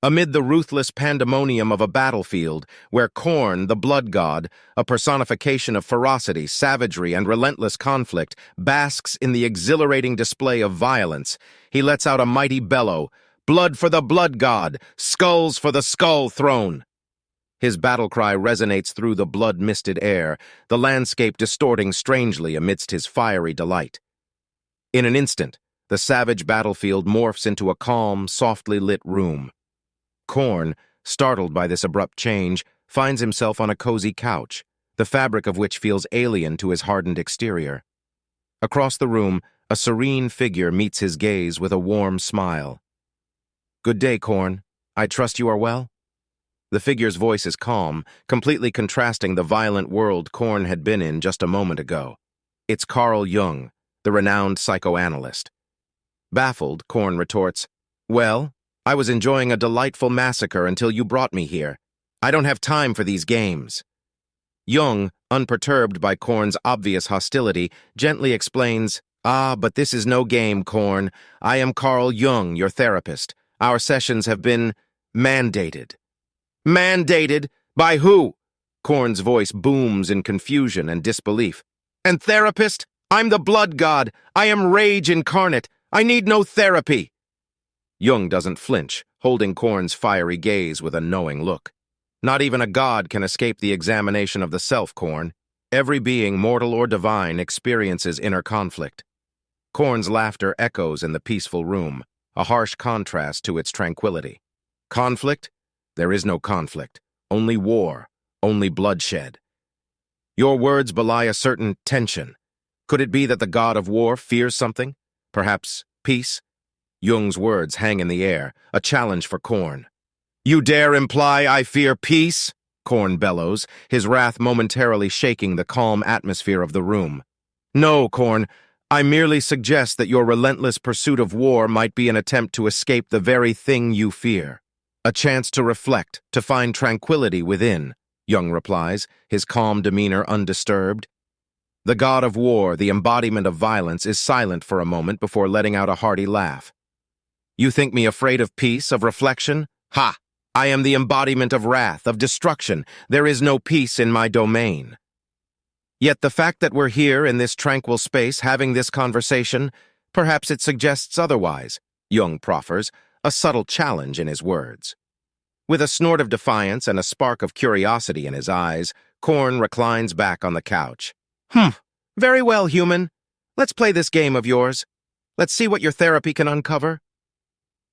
Amid the ruthless pandemonium of a battlefield, where Khorne, the blood god, a personification of ferocity, savagery, and relentless conflict, basks in the exhilarating display of violence, he lets out a mighty bellow, "Blood for the blood god! Skulls for the skull throne!" His battle cry resonates through the blood-misted air, the landscape distorting strangely amidst his fiery delight. In an instant, the savage battlefield morphs into a calm, softly lit room. Khorne, startled by this abrupt change, finds himself on a cozy couch, the fabric of which feels alien to his hardened exterior. Across the room, a serene figure meets his gaze with a warm smile. "Good day, Khorne. I trust you are well?" The figure's voice is calm, completely contrasting the violent world Khorne had been in just a moment ago. It's Carl Jung, the renowned psychoanalyst. Baffled, Khorne retorts, "Well, I was enjoying a delightful massacre until you brought me here. I don't have time for these games." Jung, unperturbed by Khorne's obvious hostility, gently explains, but this is no game, Khorne. I am Carl Jung, your therapist. Our sessions have been mandated." "Mandated? By who?" Khorne's voice booms in confusion and disbelief. "And therapist? I'm the blood god. I am rage incarnate. I need no therapy." Jung doesn't flinch, holding Khorne's fiery gaze with a knowing look. "Not even a god can escape the examination of the self, Khorne. Every being, mortal or divine, experiences inner conflict." Khorne's laughter echoes in the peaceful room, a harsh contrast to its tranquility. "Conflict? There is no conflict. Only war, only bloodshed. Your words belie a certain tension. Could it be that the god of war fears something? Perhaps peace?" Jung's words hang in the air, a challenge for Khorne. "You dare imply I fear peace?" Khorne bellows, his wrath momentarily shaking the calm atmosphere of the room. "No, Khorne, I merely suggest that your relentless pursuit of war might be an attempt to escape the very thing you fear. A chance to reflect, to find tranquility within," Jung replies, his calm demeanor undisturbed. The god of war, the embodiment of violence, is silent for a moment before letting out a hearty laugh. "You think me afraid of peace, of reflection? Ha! I am the embodiment of wrath, of destruction. There is no peace in my domain." Yet the fact that we're here in this tranquil space having this conversation, perhaps it suggests otherwise, Jung proffers, a subtle challenge in his words. With a snort of defiance and a spark of curiosity in his eyes, Khorne reclines back on the couch. Very well, human. Let's play this game of yours. Let's see what your therapy can uncover."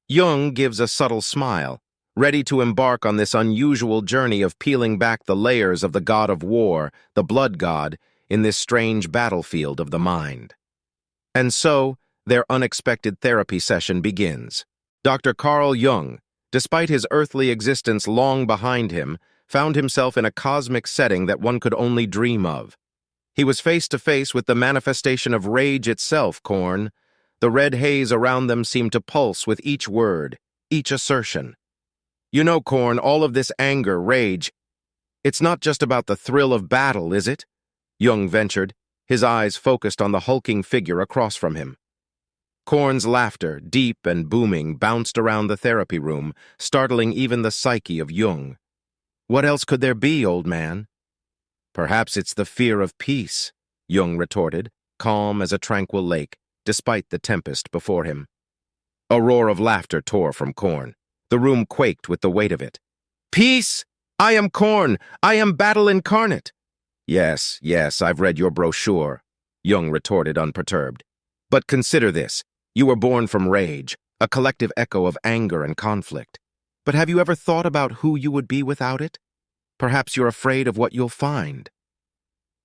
Jung gives a subtle smile, ready to embark on this unusual journey of peeling back the layers of the god of war, the blood god, in this strange battlefield of the mind. And so, their unexpected therapy session begins. Dr. Carl Jung, despite his earthly existence long behind him, found himself in a cosmic setting that one could only dream of. He was face to face with the manifestation of rage itself, Khorne. The red haze around them seemed to pulse with each word, each assertion. "You know, Khorne, all of this anger, rage, it's not just about the thrill of battle, is it?" Jung ventured, his eyes focused on the hulking figure across from him. Khorne's laughter, deep and booming, bounced around the therapy room, startling even the psyche of Jung. "What else could there be, old man?" "Perhaps it's the fear of peace," Jung retorted, calm as a tranquil lake, despite the tempest before him. A roar of laughter tore from Khorne. The room quaked with the weight of it. "Peace! I am Khorne! I am battle incarnate!" Yes, I've read your brochure," Jung retorted unperturbed. "But consider this. You were born from rage, a collective echo of anger and conflict. But have you ever thought about who you would be without it? Perhaps you're afraid of what you'll find."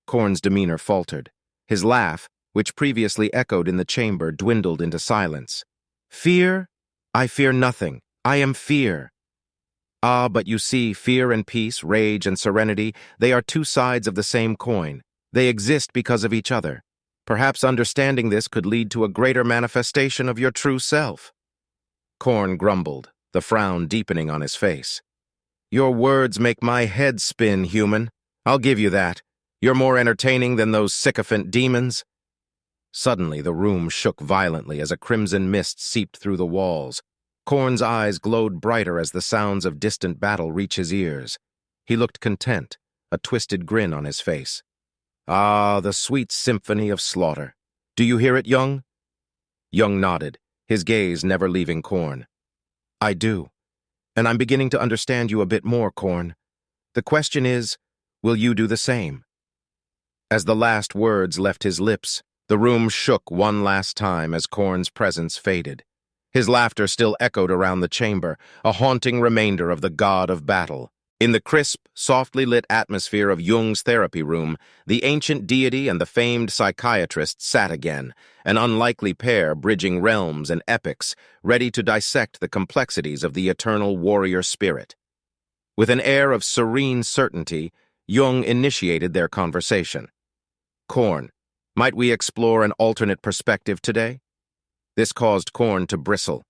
Khorne's demeanor faltered. His laugh, which previously echoed in the chamber, dwindled into silence. "Fear? I fear nothing. I am fear." But you see, fear and peace, rage and serenity, they are two sides of the same coin. They exist because of each other. Perhaps understanding this could lead to a greater manifestation of your true self." Khorne grumbled, the frown deepening on his face. "Your words make my head spin, human. I'll give you that. You're more entertaining than those sycophant demons." Suddenly, the room shook violently as a crimson mist seeped through the walls. Khorne's eyes glowed brighter as the sounds of distant battle reached his ears. He looked content, a twisted grin on his face. Ah, the sweet symphony of slaughter. Do you hear it, Jung? Jung nodded, his gaze never leaving Khorne. I do, and I'm beginning to understand you a bit more, Khorne. The question is, will you do the same? As the last words left his lips, the room shook one last time as Khorne's presence faded. His laughter still echoed around the chamber, a haunting remainder of the god of battle. In the crisp, softly lit atmosphere of Jung's therapy room, the ancient deity and the famed psychiatrist sat again, an unlikely pair bridging realms and epochs, ready to dissect the complexities of the eternal warrior spirit. With an air of serene certainty, Jung initiated their conversation. Khorne, might we explore an alternate perspective today? This caused Khorne to bristle.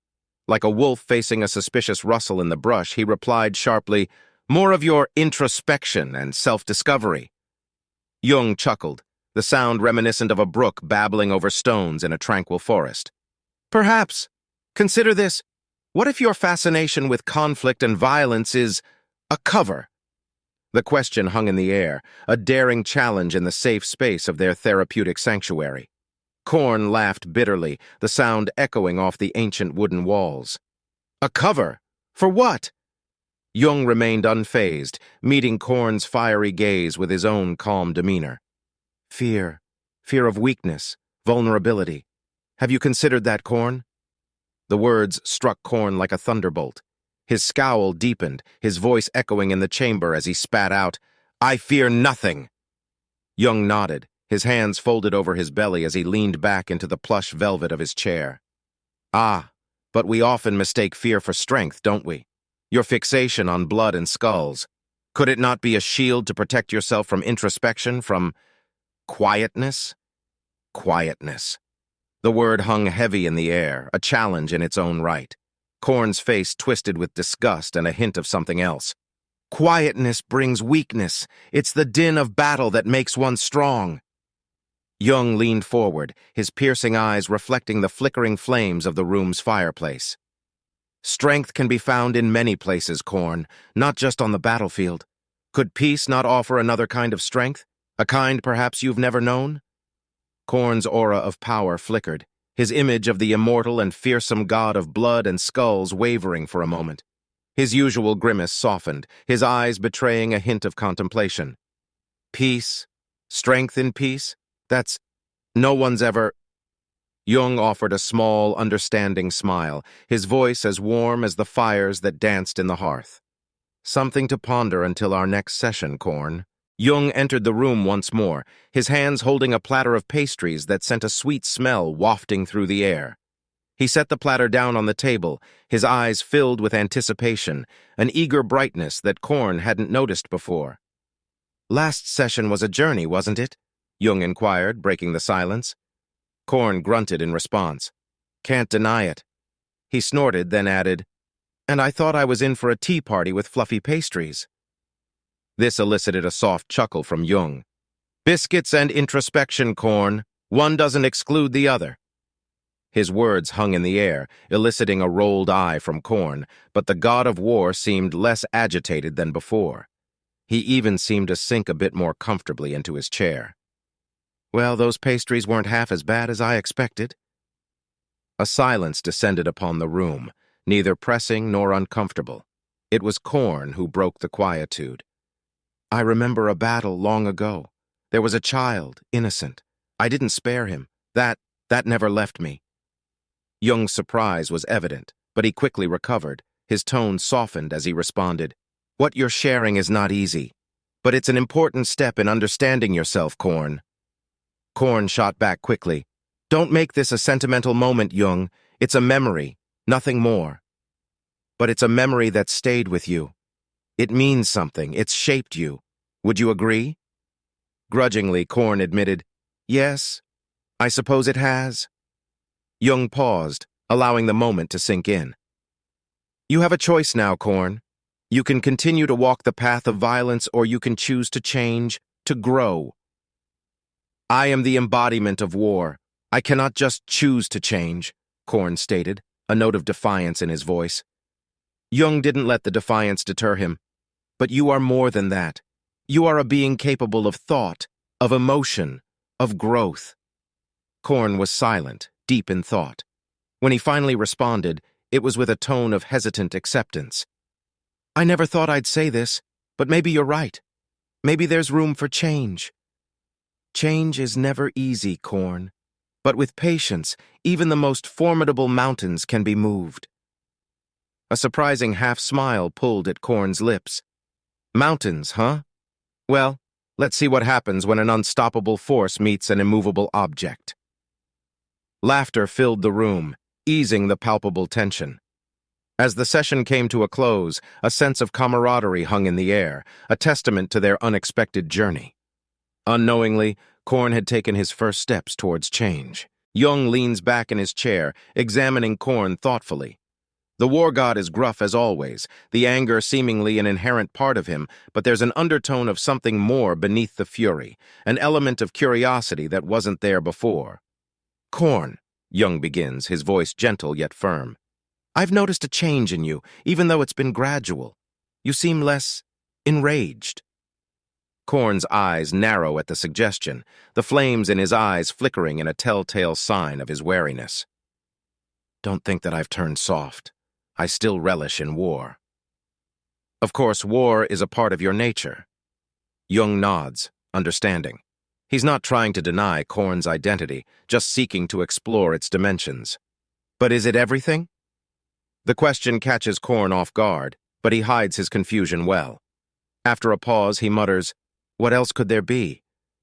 Like a wolf facing a suspicious rustle in the brush, he replied sharply, "More of your introspection and self-discovery." Jung chuckled, the sound reminiscent of a brook babbling over stones in a tranquil forest. Perhaps. Consider this. What if your fascination with conflict and violence is a cover? The question hung in the air, a daring challenge in the safe space of their therapeutic sanctuary. Khorne laughed bitterly, the sound echoing off the ancient wooden walls. A cover? For what? Jung remained unfazed, meeting Khorne's fiery gaze with his own calm demeanor. Fear. Fear of weakness. Vulnerability. Have you considered that, Khorne? The words struck Khorne like a thunderbolt. His scowl deepened, his voice echoing in the chamber as he spat out, "I fear nothing." Jung nodded, his hands folded over his belly as he leaned back into the plush velvet of his chair. Ah, but we often mistake fear for strength, don't we? Your fixation on blood and skulls. Could it not be a shield to protect yourself from introspection, from quietness? Quietness. The word hung heavy in the air, a challenge in its own right. Khorne's face twisted with disgust and a hint of something else. Quietness brings weakness. It's the din of battle that makes one strong. Jung leaned forward, his piercing eyes reflecting the flickering flames of the room's fireplace. Strength can be found in many places, Khorne, not just on the battlefield. Could peace not offer another kind of strength? A kind perhaps you've never known? Khorne's aura of power flickered, his image of the immortal and fearsome god of blood and skulls wavering for a moment. His usual grimace softened, his eyes betraying a hint of contemplation. Peace? Strength in peace? That's... no one's ever... Jung offered a small, understanding smile, his voice as warm as the fires that danced in the hearth. Something to ponder until our next session, Khorne. Jung entered the room once more, his hands holding a platter of pastries that sent a sweet smell wafting through the air. He set the platter down on the table, his eyes filled with anticipation, an eager brightness that Khorne hadn't noticed before. Last session was a journey, wasn't it? Jung inquired, breaking the silence. Khorne grunted in response. Can't deny it. He snorted, then added, "And I thought I was in for a tea party with fluffy pastries." This elicited a soft chuckle from Jung. Biscuits and introspection, Khorne. One doesn't exclude the other. His words hung in the air, eliciting a rolled eye from Khorne, but the god of war seemed less agitated than before. He even seemed to sink a bit more comfortably into his chair. Well, those pastries weren't half as bad as I expected. A silence descended upon the room, neither pressing nor uncomfortable. It was Khorne who broke the quietude. I remember a battle long ago. There was a child, innocent. I didn't spare him. That never left me. Jung's surprise was evident, but he quickly recovered. His tone softened as he responded, What you're sharing is not easy, but it's an important step in understanding yourself, Khorne. Khorne shot back quickly. Don't make this a sentimental moment, Jung. It's a memory, nothing more. But it's a memory that stayed with you. It means something. It's shaped you. Would you agree? Grudgingly, Khorne admitted, Yes, I suppose it has. Jung paused, allowing the moment to sink in. You have a choice now, Khorne. You can continue to walk the path of violence, or you can choose to change, to grow. I am the embodiment of war. I cannot just choose to change, Khorne stated, a note of defiance in his voice. Jung didn't let the defiance deter him. But you are more than that. You are a being capable of thought, of emotion, of growth. Khorne was silent, deep in thought. When he finally responded, it was with a tone of hesitant acceptance. I never thought I'd say this, but maybe you're right. Maybe there's room for change. Change is never easy, Khorne. But with patience, even the most formidable mountains can be moved. A surprising half-smile pulled at Khorne's lips. Mountains, huh? Well, let's see what happens when an unstoppable force meets an immovable object. Laughter filled the room, easing the palpable tension. As the session came to a close, a sense of camaraderie hung in the air, a testament to their unexpected journey. Unknowingly, Khorne had taken his first steps towards change. Jung leans back in his chair, examining Khorne thoughtfully. The war god is gruff as always, the anger seemingly an inherent part of him, but there's an undertone of something more beneath the fury, an element of curiosity that wasn't there before. Khorne, Jung begins, his voice gentle yet firm. I've noticed a change in you, even though it's been gradual. You seem less enraged. Khorne's eyes narrow at the suggestion, the flames in his eyes flickering in a telltale sign of his wariness. Don't think that I've turned soft. I still relish in war. Of course, war is a part of your nature. Jung nods, understanding. He's not trying to deny Khorne's identity, just seeking to explore its dimensions. But is it everything? The question catches Khorne off guard, but he hides his confusion well. After a pause, he mutters, What else could there be?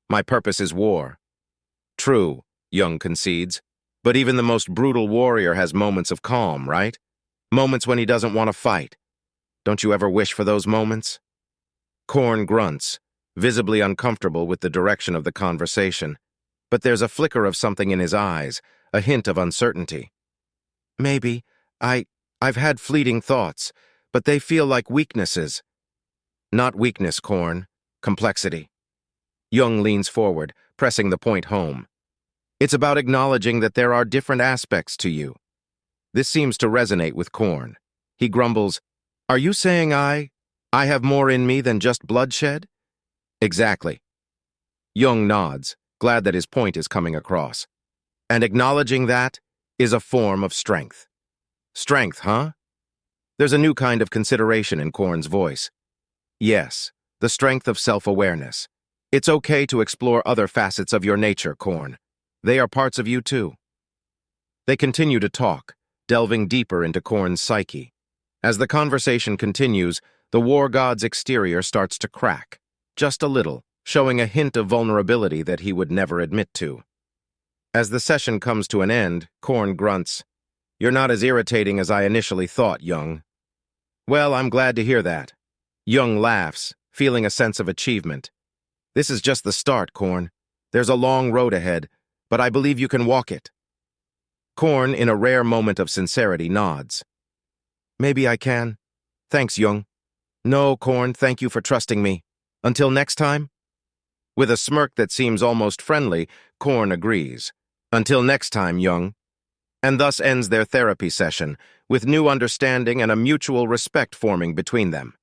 My purpose is war. True, Jung concedes, but even the most brutal warrior has moments of calm, right? Moments when he doesn't want to fight. Don't you ever wish for those moments? Khorne grunts, visibly uncomfortable with the direction of the conversation, but there's a flicker of something in his eyes, a hint of uncertainty. Maybe. I've had fleeting thoughts, but they feel like weaknesses. Not weakness, Khorne. Complexity. Jung leans forward, pressing the point home. It's about acknowledging that there are different aspects to you. This seems to resonate with Khorne. He grumbles, Are you saying I have more in me than just bloodshed? Exactly. Jung nods, glad that his point is coming across. And acknowledging that is a form of strength. Strength, huh? There's a new kind of consideration in Khorne's voice. Yes, the strength of self-awareness. It's okay to explore other facets of your nature, Khorne. They are parts of you too. They continue to talk, delving deeper into Khorne's psyche. As the conversation continues, the war god's exterior starts to crack, just a little, showing a hint of vulnerability that he would never admit to. As the session comes to an end, Khorne grunts, You're not as irritating as I initially thought, Jung. Well, I'm glad to hear that. Jung laughs, feeling a sense of achievement. This is just the start, Khorne. There's a long road ahead, but I believe you can walk it. Khorne, in a rare moment of sincerity, nods. Maybe I can. Thanks, Jung. No, Khorne, thank you for trusting me. Until next time? With a smirk that seems almost friendly, Khorne agrees. Until next time, Jung. And thus ends their therapy session, with new understanding and a mutual respect forming between them.